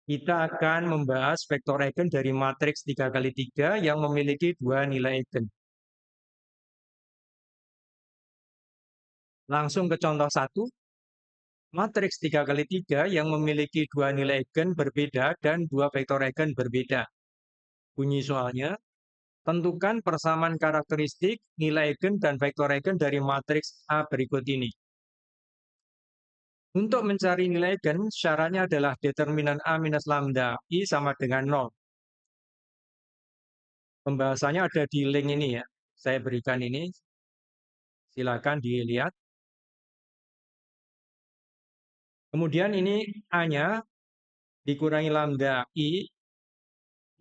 Kita akan membahas vektor eigen dari matriks 3 kali 3 yang memiliki 2 nilai eigen. Langsung ke contoh 1. Matriks 3 kali 3 yang memiliki 2 nilai eigen berbeda dan 2 vektor eigen berbeda. Bunyi soalnya, tentukan persamaan karakteristik, nilai eigen, dan vektor eigen dari matriks A berikut ini. Untuk mencari nilai eigen, syaratnya adalah determinan A minus lambda I sama dengan 0. Pembahasannya ada di link ini ya. Saya berikan ini. Silakan dilihat. Kemudian ini A-nya dikurangi lambda I.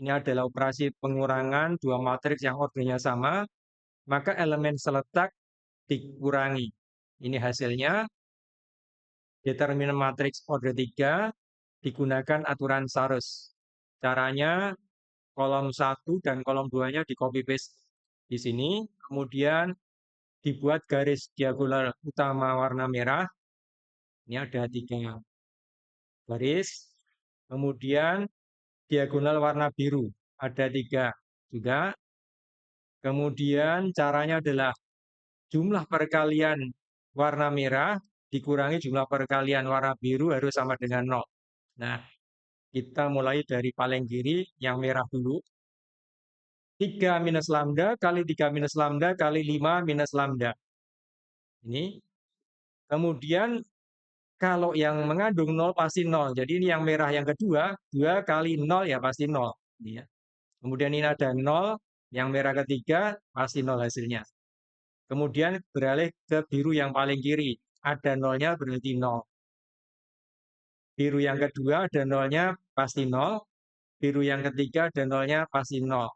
Ini adalah operasi pengurangan dua matriks yang ordernya sama. Maka elemen seletak dikurangi. Ini hasilnya. Determinan matriks order 3 digunakan aturan Sarus. Caranya kolom 1 dan kolom 2-nya di copy paste di sini. Kemudian dibuat garis diagonal utama warna merah. Ini ada 3 garis. Kemudian diagonal warna biru ada 3 juga. Kemudian caranya adalah jumlah perkalian warna merah dikurangi jumlah perkalian warna biru harus sama dengan 0. Nah, kita mulai dari paling kiri yang merah dulu. 3 minus lambda kali 3 minus lambda kali 5 minus lambda. Ini. Kemudian kalau yang mengandung 0 pasti 0. Jadi ini yang merah yang kedua, 2 kali 0 ya pasti 0. Ini ya. Kemudian ini ada 0, yang merah ketiga pasti 0 hasilnya. Kemudian beralih ke biru yang paling kiri. Ada 0-nya berarti 0. Biru yang kedua ada 0-nya pasti 0. Biru yang ketiga ada 0-nya pasti 0.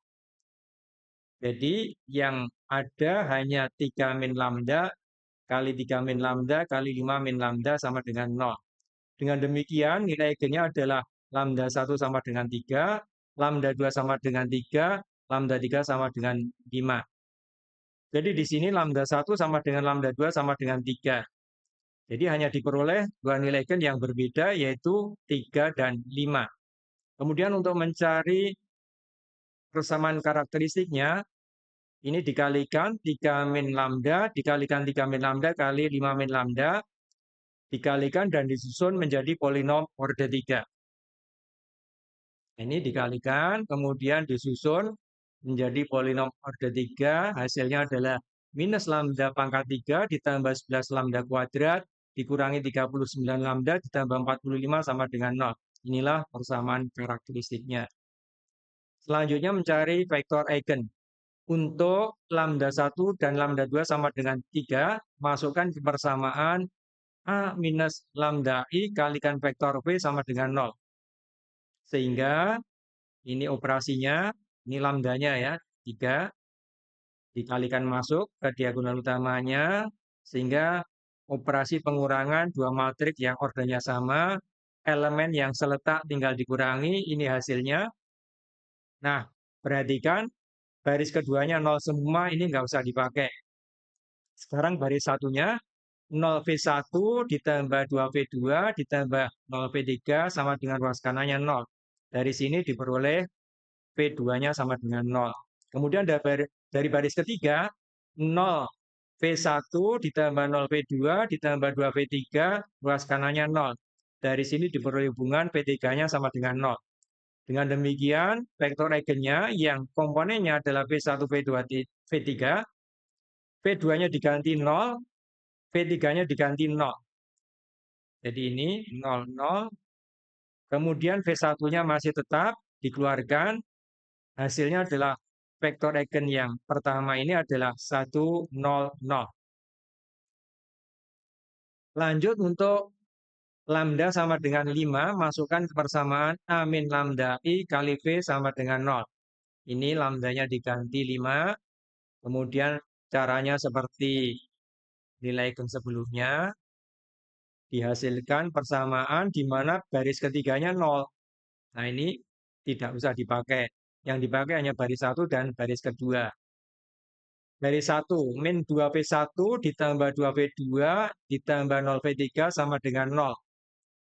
Jadi yang ada hanya 3 min lambda kali 3 min lambda kali 5 min lambda sama dengan 0. Dengan demikian nilai eigennya adalah lambda 1 sama dengan 3, lambda 2 sama dengan 3, lambda 3 sama dengan 5. Jadi di sini lambda 1 sama dengan lambda 2 sama dengan 3. Jadi hanya diperoleh dua nilai eigen yang berbeda yaitu 3 dan 5. Kemudian untuk mencari persamaan karakteristiknya, ini dikalikan 3 min lambda, dikalikan 3 min lambda kali 5 min lambda, dikalikan dan disusun menjadi polinom order 3. Ini dikalikan, kemudian disusun menjadi polinom order 3, hasilnya adalah minus lambda pangkat 3 ditambah 11 lambda kuadrat, dikurangi 39 lambda ditambah 45 sama dengan 0. Inilah persamaan karakteristiknya. Selanjutnya mencari vektor eigen. Untuk lambda 1 dan lambda 2 sama dengan 3, masukkan ke persamaan A minus lambda I kalikan vektor V sama dengan 0. Sehingga ini operasinya, ini lambdanya ya, 3. Dikalikan masuk ke diagonal utamanya, sehingga operasi pengurangan dua matriks yang ordernya sama, elemen yang seletak tinggal dikurangi, ini hasilnya. Nah, perhatikan baris keduanya 0 semua, ini nggak usah dipakai. Sekarang baris satunya 0V1 ditambah 2V2 ditambah 0V3 sama dengan ruas kanannya 0. Dari sini diperoleh V2-nya sama dengan 0. Kemudian dari baris ketiga 0V1 ditambah 0V2 ditambah 2V3 ruas kanannya 0. Dari sini diperoleh hubungan V3-nya sama dengan 0. Dengan demikian, vektor eigennya yang komponennya adalah V1, V2, V3, V2-nya diganti 0, V3-nya diganti 0. Jadi ini 0, 0. Kemudian V1-nya masih tetap dikeluarkan. Hasilnya adalah vektor eigen yang pertama ini adalah 1, 0, 0. Lanjut untuk lambda sama dengan 5, masukkan ke persamaan A min lambda I kali V sama dengan 0. Ini lambdanya diganti 5. Kemudian caranya seperti nilai eigen sebelumnya. Dihasilkan persamaan di mana baris ketiganya 0. Nah ini tidak usah dipakai. Yang dipakai hanya baris 1 dan baris kedua. Baris 1, min 2V1 ditambah 2V2 ditambah 0V3 sama dengan 0.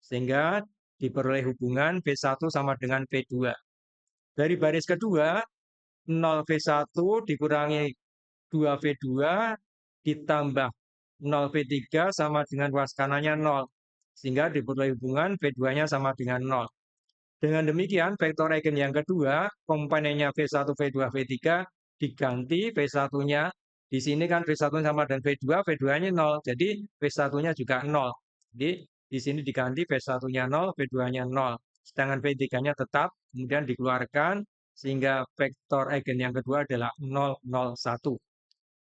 Sehingga diperoleh hubungan V1 sama dengan V2. Dari baris kedua, 0V1 dikurangi 2V2 ditambah 0V3 sama dengan ruas kanannya 0. Sehingga diperoleh hubungan V2-nya sama dengan 0. Dengan demikian, vektor eigen yang kedua, komponennya V1, V2, V3, diganti V1-nya. Di sini kan V1 sama dengan V2, V2-nya 0. Jadi V1-nya juga 0. Jadi di sini diganti V1-nya 0, V2-nya 0. Sedangkan V3-nya tetap, kemudian dikeluarkan, sehingga vektor eigen yang kedua adalah 0, 0, 1.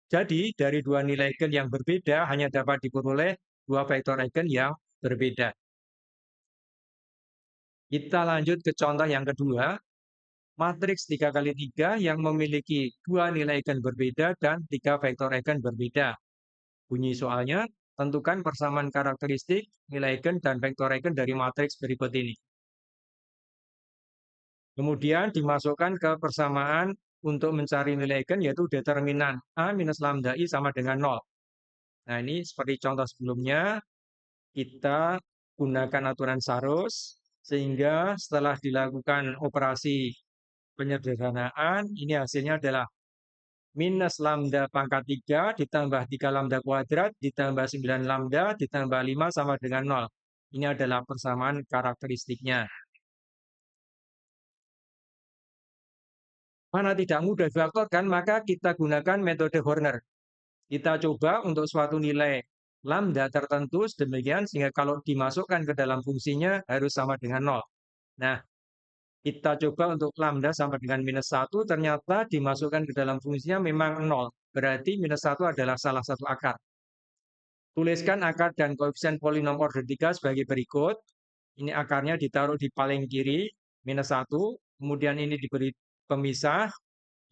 Jadi dari dua nilai eigen yang berbeda hanya dapat diperoleh dua vektor eigen yang berbeda. Kita lanjut ke contoh yang kedua. Matriks 3 kali 3 yang memiliki dua nilai eigen berbeda dan tiga vektor eigen berbeda. Bunyi soalnya, tentukan persamaan karakteristik, nilai eigen, dan vektor eigen dari matriks berikut ini. Kemudian dimasukkan ke persamaan untuk mencari nilai eigen, yaitu determinan A minus lambda I sama dengan 0. Nah, ini seperti contoh sebelumnya, kita gunakan aturan Sarus, sehingga setelah dilakukan operasi penyederhanaan, ini hasilnya adalah minus lambda pangkat 3 ditambah 3 lambda kuadrat ditambah 9 lambda ditambah 5 sama dengan 0. Ini adalah persamaan karakteristiknya. Mana tidak mudah difaktorkan, maka kita gunakan metode Horner. Kita coba untuk suatu nilai lambda tertentu sedemikian sehingga kalau dimasukkan ke dalam fungsinya harus sama dengan 0. Nah, kita coba untuk lambda sama dengan minus 1, ternyata dimasukkan ke dalam fungsinya memang 0. Berarti minus 1 adalah salah satu akar. Tuliskan akar dan koefisien polinom order 3 sebagai berikut. Ini akarnya ditaruh di paling kiri, minus 1. Kemudian ini diberi pemisah.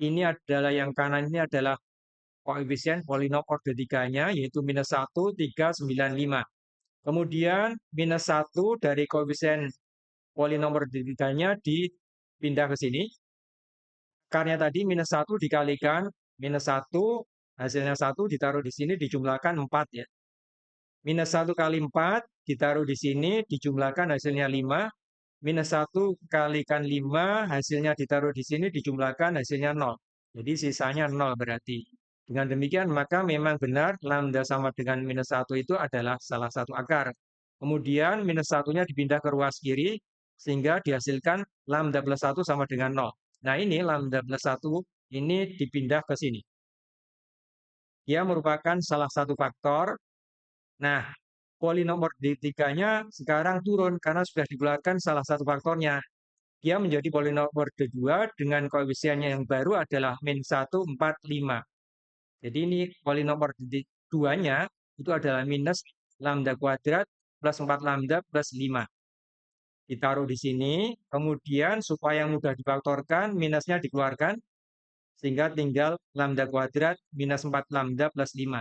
Ini adalah yang kanan ini adalah koefisien polinom order 3-nya, yaitu minus 1, 3, 9, 5. Kemudian minus 1 dari koefisien polinom order 3-nya dipindah ke sini. Akarnya tadi minus 1 dikalikan minus 1, hasilnya 1 ditaruh di sini, dijumlahkan 4 ya. Minus 1 kali 4 ditaruh di sini, dijumlahkan hasilnya 5. Minus 1 kalikan 5, hasilnya ditaruh di sini, dijumlahkan hasilnya 0. Jadi sisanya 0 berarti. Dengan demikian, maka memang benar lambda sama dengan minus 1 itu adalah salah satu akar. Kemudian minus 1-nya dipindah ke ruas kiri, sehingga dihasilkan lambda plus 1 sama dengan 0. Nah ini lambda plus 1 ini dipindah ke sini. Dia merupakan salah satu faktor. Nah, polinom order 3-nya sekarang turun karena sudah dikeluarkan salah satu faktornya. Dia menjadi polinom order 2 dengan koefisiennya yang baru adalah min 1, 4, 5. Jadi ini polinom order 2-nya itu adalah minus lambda kuadrat plus 4 lambda plus 5. Ditaruh di sini, kemudian supaya mudah difaktorkan, minusnya dikeluarkan, sehingga tinggal lambda kuadrat minus 4 lambda plus 5.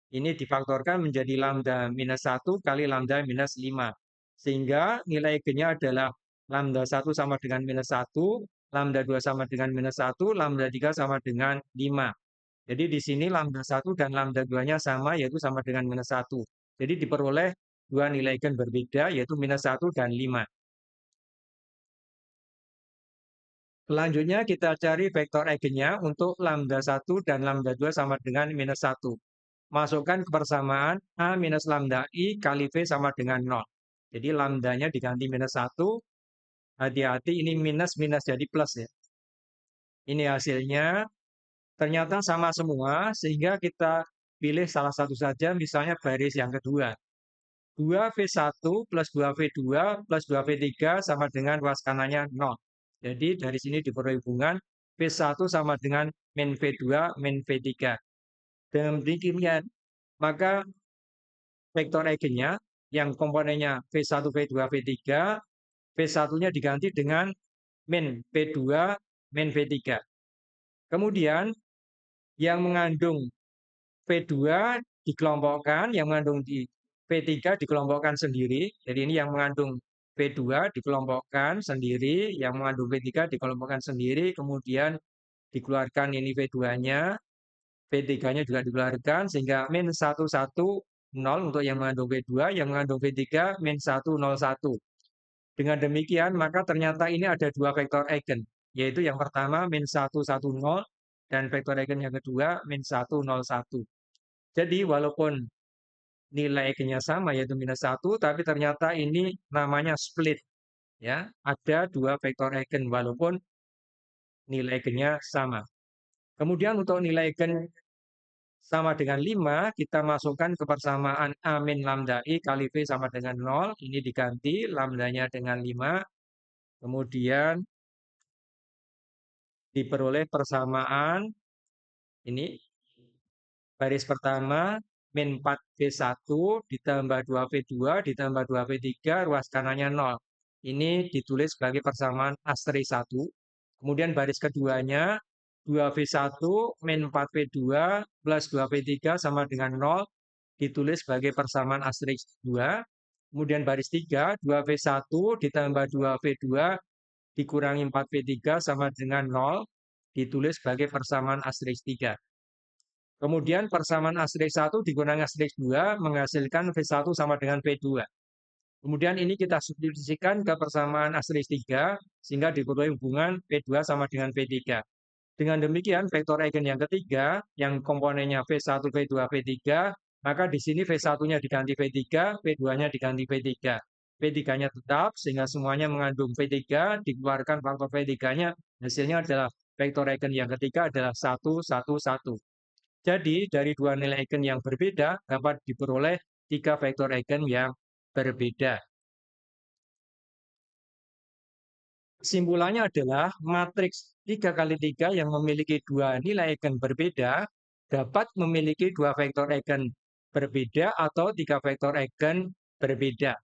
Ini difaktorkan menjadi lambda minus 1 kali lambda minus 5. Sehingga nilai eigennya adalah lambda 1 sama dengan minus 1, lambda 2 sama dengan minus 1, lambda 3 sama dengan 5. Jadi di sini lambda 1 dan lambda 2-nya sama, yaitu sama dengan minus 1. Jadi diperoleh dua nilai eigen berbeda, yaitu minus 1 dan 5. Selanjutnya kita cari vektor eigennya untuk lambda 1 dan lambda 2 sama dengan minus 1. Masukkan ke persamaan A minus lambda I kali V sama dengan 0. Jadi lambdanya diganti minus 1. Hati-hati ini minus jadi plus ya. Ini hasilnya. Ternyata sama semua, sehingga kita pilih salah satu saja, misalnya baris yang kedua. 2V1 plus 2V2 plus 2V3 sama dengan ruas kanannya 0. Jadi dari sini diperoleh hubungan V1 sama dengan min V2 min V3. Dengan demikian, maka vektor eigennya yang komponennya V1, V2, V3, V1-nya diganti dengan min V2 min V3. Kemudian yang mengandung V2 dikelompokkan, yang mengandung di V3 dikelompokkan sendiri. Jadi ini yang mengandung V2 dikelompokkan sendiri, yang mengandung V3 dikelompokkan sendiri, kemudian dikeluarkan ini V2-nya, V3-nya juga dikeluarkan, sehingga min 1, 1, 0 untuk yang mengandung V2, yang mengandung V3 min 1, 0, 1. Dengan demikian, maka ternyata ini ada dua vektor eigen, yaitu yang pertama min 1, 1, 0, dan vektor eigen yang kedua min 1, 0, 1. Jadi walaupun nilai eigennya sama, yaitu minus 1, tapi ternyata ini namanya split. Ya, ada dua vektor eigen walaupun nilai eigennya sama. Kemudian untuk nilai eigen sama dengan 5, kita masukkan ke persamaan A min lambda I kali V sama dengan 0. Ini diganti lambdanya dengan 5. Kemudian diperoleh persamaan ini baris pertama min 4V1 ditambah 2V2 ditambah 2V3 ruas kanannya 0. Ini ditulis sebagai persamaan asterisk 1. Kemudian baris keduanya 2V1 min 4V2 plus 2V3 sama dengan 0 ditulis sebagai persamaan asterisk 2. Kemudian baris 3 2V1 ditambah 2V2 dikurangi 4V3 sama dengan 0 ditulis sebagai persamaan asterisk 3. Kemudian persamaan asterisk 1 dikurangi asterisk 2 menghasilkan V1 sama dengan V2. Kemudian ini kita substitusikan ke persamaan asterisk 3 sehingga diperoleh hubungan V2 sama dengan V3. Dengan demikian vektor eigen yang ketiga yang komponennya V1, V2, V3, maka di sini V1-nya diganti V3, V2-nya diganti V3. V3-nya tetap sehingga semuanya mengandung V3, dikeluarkan faktor V3-nya, hasilnya adalah vektor eigen yang ketiga adalah 1, 1, 1. Jadi, dari dua nilai eigen yang berbeda dapat diperoleh tiga vektor eigen yang berbeda. Kesimpulannya adalah matriks 3 kali 3 yang memiliki dua nilai eigen berbeda dapat memiliki dua vektor eigen berbeda atau tiga vektor eigen berbeda.